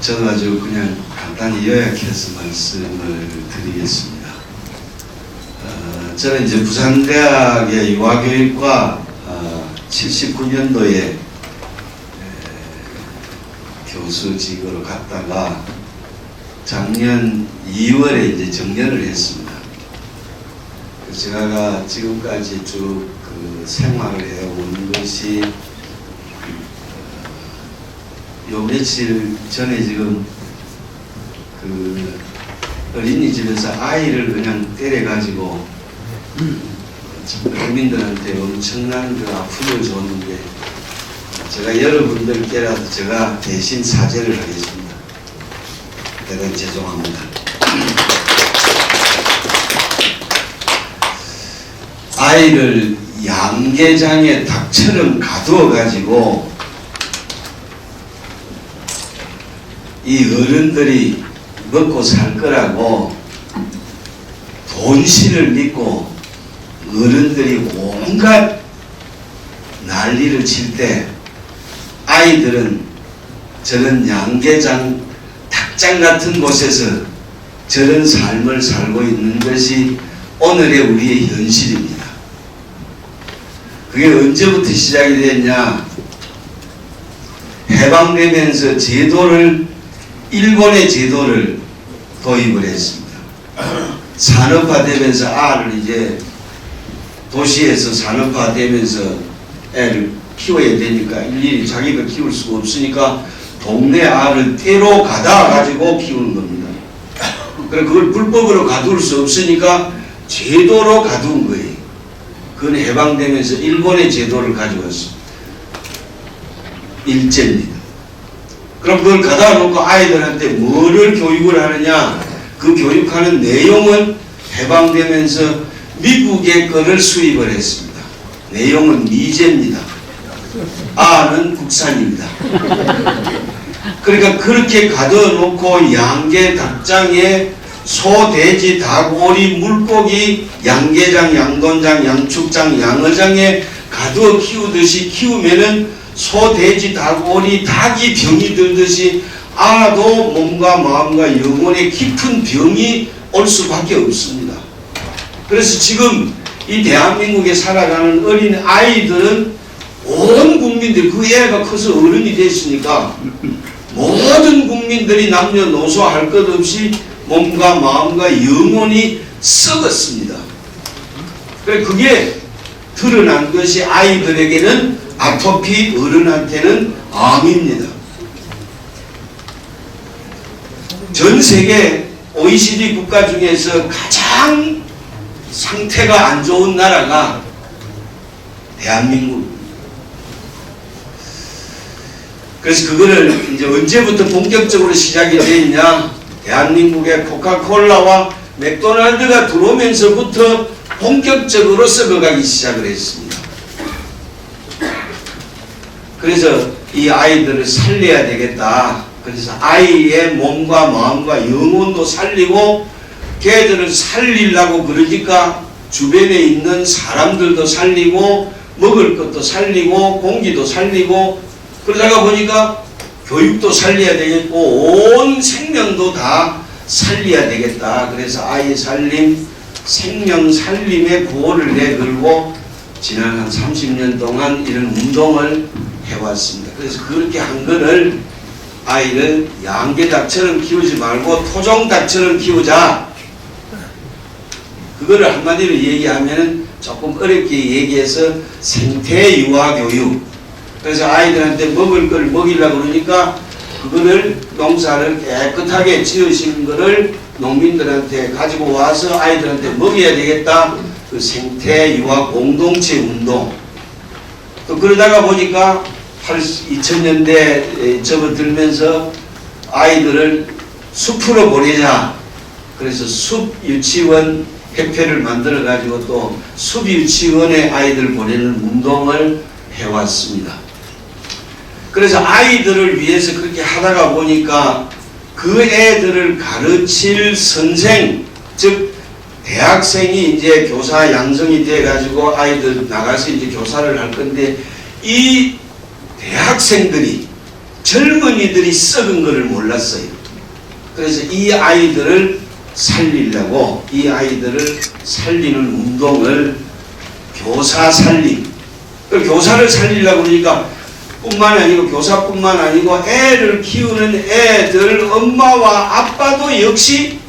저는 아주 그냥 간단히 요약해서 말씀을 드리겠습니다. 저는 이제 부산대학의 유아교육과 79년도에 교수직으로 갔다가 작년 2월에 이제 정년을 했습니다. 제가 지금까지 쭉 그 생활을 해온 것이 요 며칠 전에 지금 그 어린이집에서 아이를 그냥 때려가지고 국민들한테 엄청난 그 아픔을 줬는데 제가 여러분들께라도 제가 대신 사죄를 하겠습니다. 대단히 죄송합니다. 아이를 양계장에 닭처럼 가두어 가지고 이 어른들이 먹고 살 거라고 돈신을 믿고 어른들이 온갖 난리를 칠 때 아이들은 저런 양계장 닭장 같은 곳에서 저런 삶을 살고 있는 것이 오늘의 우리의 현실입니다. 그게 언제부터 시작이 됐냐? 해방되면서 일본의 제도를 도입을 했습니다. 산업화되면서 알을 이제 도시에서 산업화되면서 애를 키워야 되니까 일일이 자기가 키울 수가 없으니까 동네 알을 떼로 가다 가지고 키우는 겁니다. 그럼 그걸 불법으로 가둘 수 없으니까 제도로 가둔 거예요. 그건 해방되면서 일본의 제도를 가져왔습니다. 일제입니다. 그럼 그걸 가다 놓고 아이들한테 뭐를 교육을 하느냐? 그 교육하는 내용은 해방되면서 미국의 거를 수입을 했습니다. 내용은 미제입니다. 아는 국산입니다. 그러니까 그렇게 가둬놓고 양계 닭장에 소, 돼지, 닭, 오리, 물고기, 양계장, 양돈장, 양축장, 양어장에 가두어 키우듯이 키우면은 소, 돼지, 닭, 오리, 닭이 병이 들듯이 아도 몸과 마음과 영혼에 깊은 병이 올 수밖에 없습니다. 그래서 지금 이 대한민국에 살아가는 어린 아이들은 온 국민들, 그 애가 커서 어른이 됐으니까 모든 국민들이 남녀노소 할 것 없이 몸과 마음과 영혼이 썩었습니다. 그게 드러난 것이 아이들에게는 아토피, 어른한테는 암입니다. 전 세계 OECD 국가 중에서 가장 상태가 안 좋은 나라가 대한민국입니다. 그래서 그거를 이제 언제부터 본격적으로 시작이 됐냐? 대한민국의 코카콜라와 맥도날드가 들어오면서부터 본격적으로 썩어가기 시작을 했습니다. 그래서 이 아이들을 살려야 되겠다. 그래서 아이의 몸과 마음과 영혼도 살리고 걔들을 살리려고 그러니까 주변에 있는 사람들도 살리고 먹을 것도 살리고 공기도 살리고 그러다가 보니까 교육도 살려야 되겠고 온 생명도 다 살려야 되겠다. 그래서 아이 살림, 생명 살림의 구호를 내걸고 지난 한 30년 동안 이런 운동을 해왔습니다. 그래서 그렇게 한 거를 아이를 양계닭처럼 키우지 말고 토종닭처럼 키우자. 그거를 한마디로 얘기하면 조금 어렵게 얘기해서 생태유아교육. 그래서 아이들한테 먹을 걸 먹이려고 그러니까 그거를 농사를 깨끗하게 지으신 거를 농민들한테 가지고 와서 아이들한테 먹여야 되겠다. 그 생태유아 공동체 운동. 또 그러다가 보니까 2000년대 접어들면서 아이들을 숲으로 보내자. 그래서 숲 유치원 협회를 만들어 가지고 또 숲 유치원에 아이들 보내는 운동을 해왔습니다. 그래서 아이들을 위해서 그렇게 하다가 보니까 그 애들을 가르칠 선생, 즉 대학생이 이제 교사 양성이 돼가지고 아이들 나가서 이제 교사를 할 건데 이 대학생들이 젊은이들이 썩은 것을 몰랐어요. 그래서 이 아이들을 살리려고 이 아이들을 살리는 운동을 교사 살림. 교사를 살리려고 그러니까 뿐만 아니고 교사뿐만 아니고 애를 키우는 애들 엄마와 아빠도 역시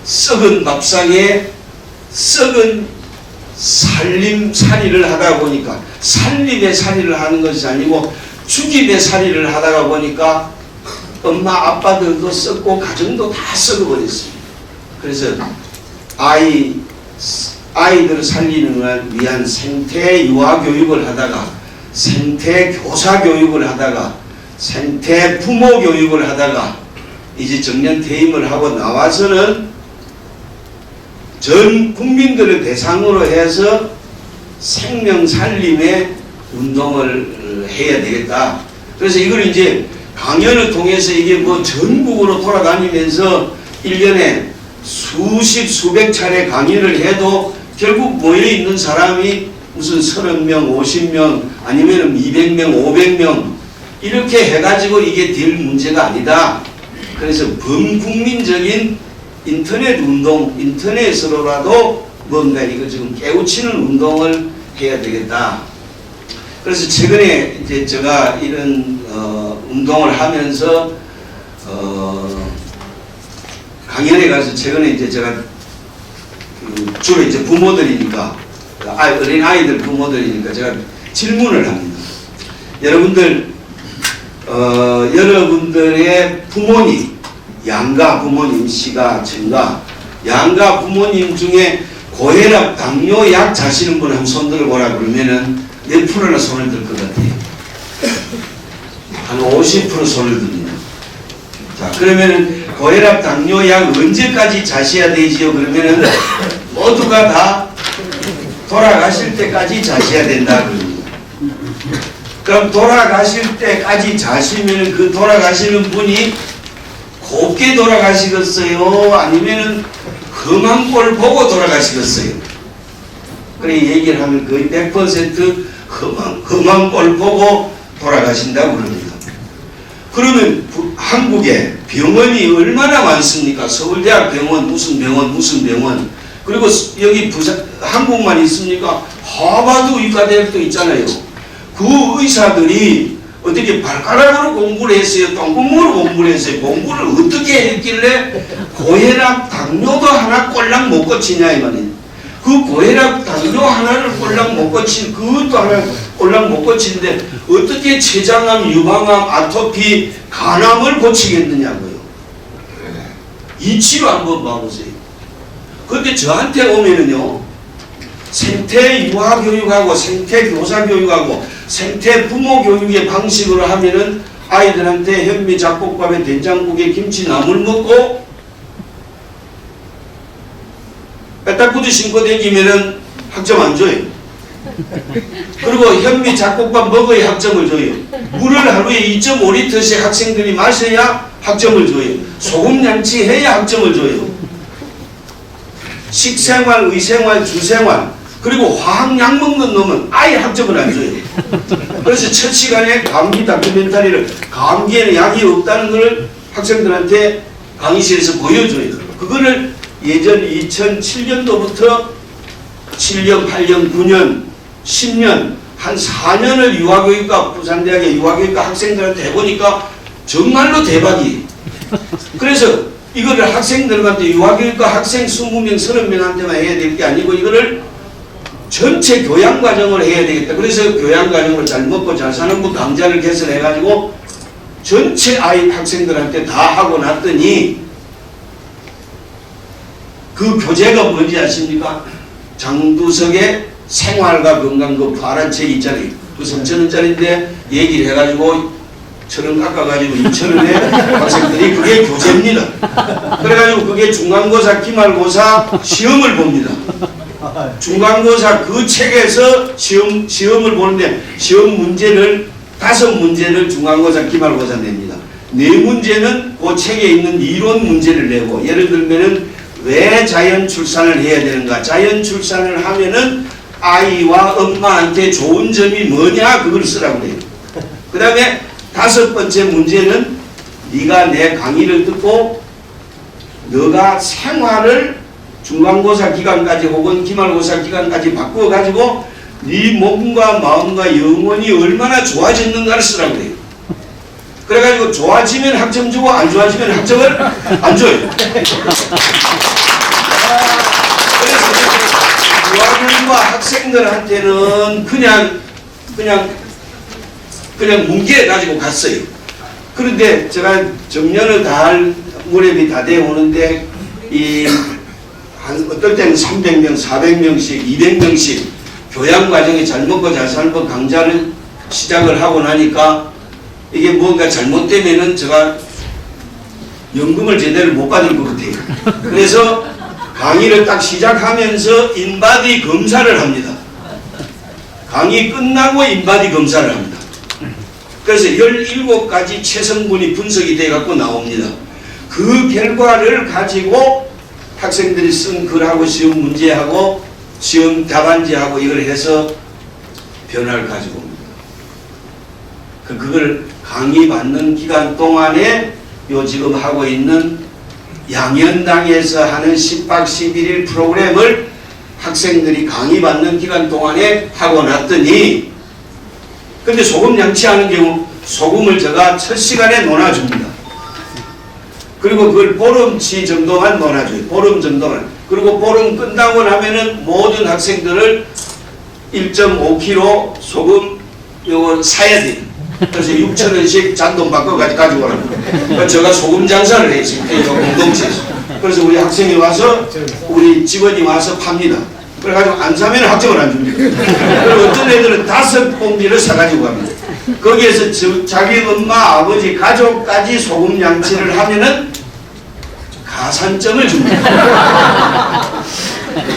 썩은 밥상에 썩은 살림살이를 하다 보니까 살림의 살이를 하는 것이 아니고 죽임의 살이를 하다가 보니까 엄마 아빠들도 썩고 가정도 다 썩어버렸습니다. 그래서 아이들을 살리는 걸 위한 생태 유아 교육을 하다가 생태 교사 교육을 하다가 생태 부모 교육을 하다가 이제 정년 퇴임을 하고 나와서는 전 국민들을 대상으로 해서 생명 살림의 운동을 해야 되겠다. 그래서 이걸 이제 강연을 통해서 이게 뭐 전국으로 돌아다니면서 1년에 수백 차례 강의를 해도 결국 모여있는 사람이 무슨 30명, 50명, 아니면 200명, 500명 이렇게 해가지고 이게 될 문제가 아니다. 그래서 범국민적인 인터넷 운동, 인터넷으로라도 뭔가 이거 지금 깨우치는 운동을 해야 되겠다. 그래서 최근에 이제 제가 이런 운동을 하면서 강연에 가서 최근에 이제 제가 주로 이제 부모들이니까 어린 아이들 부모들이니까 제가 질문을 합니다. 여러분들 여러분들의 부모님, 양가 부모님, 시가, 전가, 양가 부모님 중에 고혈압, 당뇨 약 자시는 분 한번 손 들어보라 그러면은 몇 프로나 손을 들 것 같아요? 한 50% 손을 듭니다. 자, 그러면은 고혈압, 당뇨 약 언제까지 자셔야 되지요? 그러면은 모두가 다 돌아가실 때까지 자셔야 된다 그럽니다. 그럼 돌아가실 때까지 자시면 그 돌아가시는 분이 곱게 돌아가시겠어요? 아니면은 험한 꼴 보고 돌아가시겠어요? 그래 얘기를 하면 거의 100% 험한 꼴 보고 돌아가신다고 그럽니다. 그러면 한국에 병원이 얼마나 많습니까? 서울대학 병원, 무슨 병원, 무슨 병원. 그리고 여기 한국만 있습니까? 하버드 의과대학도 있잖아요. 그 의사들이 어떻게 발가락으로 공부를 했어요? 똥구멍으로 공부를 했어요? 공부를 어떻게 했길래 고혈압, 당뇨도 하나 꼴랑 못 고치냐 이 말이에요. 그 고혈압, 당뇨 하나를 꼴랑 못 고친 그것도 하나 꼴랑 못 고치는데 어떻게 췌장암, 유방암, 아토피, 간암을 고치겠느냐고요. 이치로 한번 봐보세요. 그런데 저한테 오면은요, 생태 유아 교육하고 생태 교사 교육하고 생태 부모 교육의 방식으로 하면은 아이들한테 현미 잡곡밥에 된장국에 김치 나물 먹고 빼딱구두 신고 다니면은 학점 안 줘요. 그리고 현미 잡곡밥 먹어야 학점을 줘요. 물을 하루에 2.5리터씩 학생들이 마셔야 학점을 줘요. 소금 양치해야 학점을 줘요. 식생활, 의생활, 주생활, 그리고 화학약 먹는 놈은 아예 학점을 안 줘요. 그래서 첫 시간에 감기 다큐멘터리를 감기에는 약이 없다는 것을 학생들한테 강의실에서 보여줘요. 그거를 예전 2007년도부터 7년, 8년, 9년, 10년, 한 4년을 유아교육과 부산대학의 유아교육과 학생들한테 해보니까 정말로 대박이에요. 그래서 이거를 학생들한테 유아교육과 학생 20명, 30명한테만 해야 될 게 아니고 이거를 전체 교양과정을 해야 되겠다. 그래서 교양과정을 잘 먹고 잘 사는 법 강좌를 개설해가지고 전체 아이 학생들한테 다 하고 났더니 그 교재가 뭔지 아십니까? 장두석의 생활과 건강 그 파란 책 있잖아요. 그 3,000원짜리인데 얘기를 해가지고 1,000원 깎아가지고 2,000원에 학생들이 그게 교재입니다. 그래가지고 그게 중간고사, 기말고사 시험을 봅니다. 중간고사 그 책에서 시험을 보는데 시험 문제를 5문제를 중간고사, 기말고사 냅니다. 4문제는 그 책에 있는 이론 문제를 내고 예를 들면은 왜 자연 출산을 해야 되는가? 자연 출산을 하면은 아이와 엄마한테 좋은 점이 뭐냐? 그걸 쓰라고 해요. 그 다음에 5번째 문제는 네가 내 강의를 듣고 너가 생활을 중간고사 기간까지 혹은 기말고사 기간까지 바꾸어가지고 네 몸과 마음과 영혼이 얼마나 좋아졌는가를 쓰라고 해요. 그래가지고 좋아지면 학점 주고 안 좋아지면 학점을 안 줘요. 그래서 부하들과 학생들한테는 그냥 문제 가지고 갔어요. 그런데 제가 정년을 다할 무렵이 다 되어 오는데 어떨 때는 300명, 400명씩, 200명씩 교양과정에 잘 먹고 잘 살고 강좌를 시작을 하고 나니까 이게 뭔가 잘못되면은 제가 연금을 제대로 못 받을 것 같아요. 그래서 강의를 딱 시작하면서 인바디 검사를 합니다. 강의 끝나고 인바디 검사를 합니다. 그래서 17가지 체성분이 분석이 돼 갖고 나옵니다. 그 결과를 가지고 학생들이 쓴 글하고 시험 문제하고 시험 답안지하고 이걸 해서 변화를 가지고 옵니다. 그걸 강의 받는 기간 동안에 요 지금 하고 있는 양현당에서 하는 10박 11일 프로그램을 학생들이 강의 받는 기간 동안에 하고 났더니, 근데 소금 양치하는 경우 소금을 제가 첫 시간에 논아줍니다. 그리고 그걸 보름치 정도만 논아줘요. 보름 정도만. 그리고 보름 끝나고 나면은 모든 학생들을 1.5kg 소금 요거 사야 돼요. 그래서 6,000원씩 잔돈 바꿔 가지고 오라고. 제가 소금 장사를 했습니다. 공동체에서. 그래서 우리 학생이 와서, 우리 직원이 와서 팝니다. 그래가지고 안 사면 학점을 안 줍니다. 그리고 어떤 애들은 5봉지를 사가지고 갑니다. 거기에서 자기 엄마, 아버지, 가족까지 소금 양치를 하면은 가산점을 줍니다.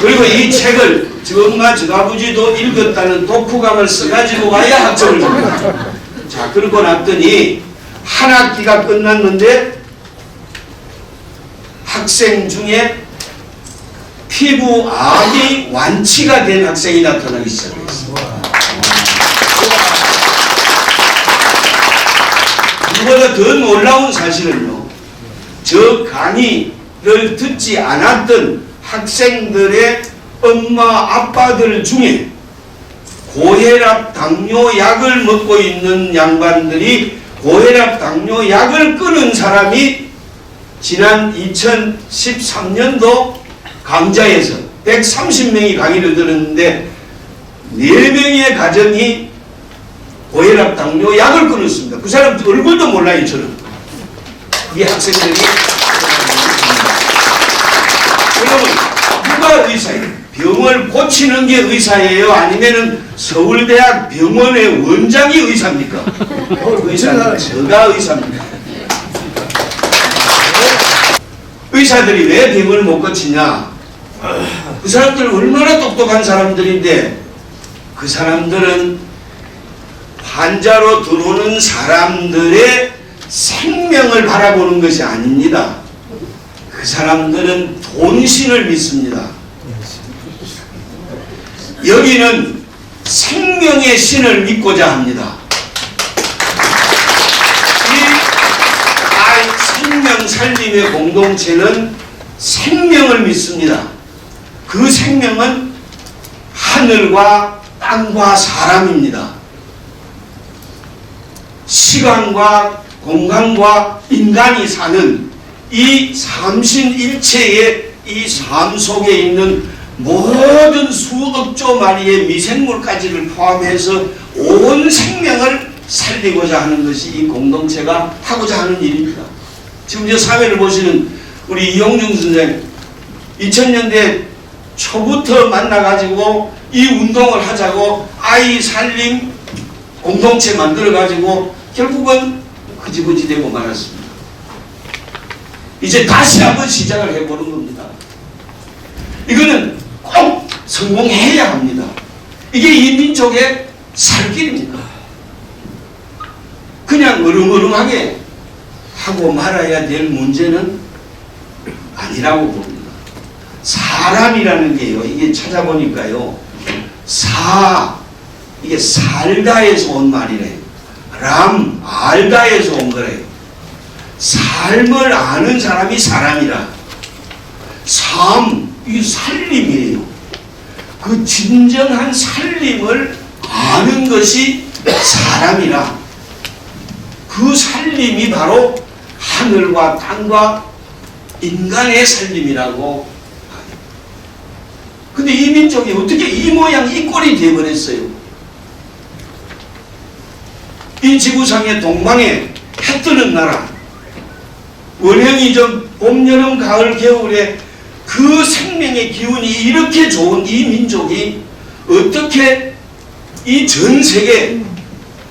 그리고 이 책을 저 엄마, 저 아버지도 읽었다는 독후감을 써가지고 와야 학점을 줍니다. 자, 그러고 났더니 한 학기가 끝났는데 학생 중에 피부암이 완치가 된 학생이 나타나기 시작했습니다. 이보다 더 놀라운 사실은요, 저 강의를 듣지 않았던 학생들의 엄마 아빠들 중에 고혈압 당뇨 약을 먹고 있는 양반들이 고혈압 당뇨 약을 끊은 사람이 지난 2013년도 강좌에서 130명이 강의를 들었는데 4명의 가정이 고혈압 당뇨 약을 끊었습니다. 그 사람 얼굴도 몰라요. 저는 이 학생들이. 여러분, 누가 의사예요? 병을 고치는 게 의사예요? 아니면은 서울대학 병원의 원장이 의사입니까? 의사는 제가 의사입니다. 의사들이 왜 병을 못 고치냐? 그 사람들은 얼마나 똑똑한 사람들인데, 그 사람들은 환자로 들어오는 사람들의 생명을 바라보는 것이 아닙니다. 그 사람들은 돈신을 믿습니다. 여기는 생명의 신을 믿고자 합니다. 이 생명 살림의 공동체는 생명을 믿습니다. 그 생명은 하늘과 땅과 사람입니다. 시간과 공간과 인간이 사는 이 삼신일체의 이 삶 속에 있는 모든 수억조 마리의 미생물까지를 포함해서 온 생명을 살리고자 하는 것이 이 공동체가 하고자 하는 일입니다. 지금 저 사회를 보시는 우리 이용중 선생, 2000년대 초부터 만나가지고 이 운동을 하자고 아이 살림 공동체 만들어가지고 결국은 흐지부지 되고 말았습니다. 이제 다시 한번 시작을 해보는 겁니다. 이거는 꼭 성공해야 합니다. 이게 이 민족의 살 길입니다. 그냥 으릉으릉하게 하고 말아야 될 문제는 아니라고 봅니다. 사람이라는 게요, 이게 찾아보니까요, 이게 살다에서 온 말이래요. 알다에서 온 거래요. 삶을 아는 사람이 사람이라. 이 살림이에요. 그 진정한 살림을 아는 것이 사람이라. 그 살림이 바로 하늘과 땅과 인간의 살림이라고. 근데 이 민족이 어떻게 이 모양 이 꼴이 되어버렸어요. 이 지구상의 동방에 해 뜨는 나라, 원형이 봄, 여름, 가을, 겨울에 그 생명의 기운이 이렇게 좋은 이 민족이 어떻게 이 전 세계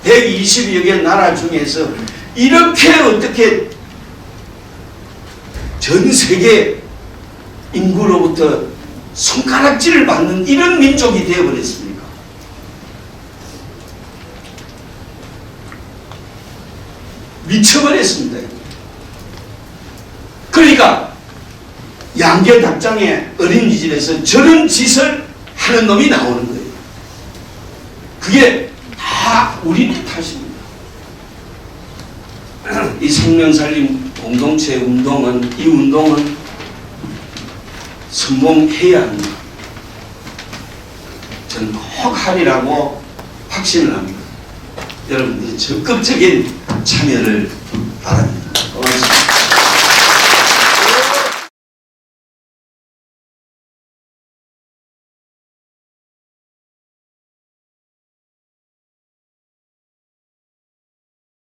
120여 개 나라 중에서 이렇게 어떻게 전 세계 인구로부터 손가락질을 받는 이런 민족이 되어버렸습니까? 미쳐버렸습니다. 그러니까 양계 닭장의 어린이집에서 저런 짓을 하는 놈이 나오는 거예요. 그게 다 우리네 탓입니다. 이 생명살림 공동체 운동은, 이 운동은 성공해야 합니다. 저는 꼭 하리라고 확신을 합니다. 여러분들 적극적인 참여를 바랍니다.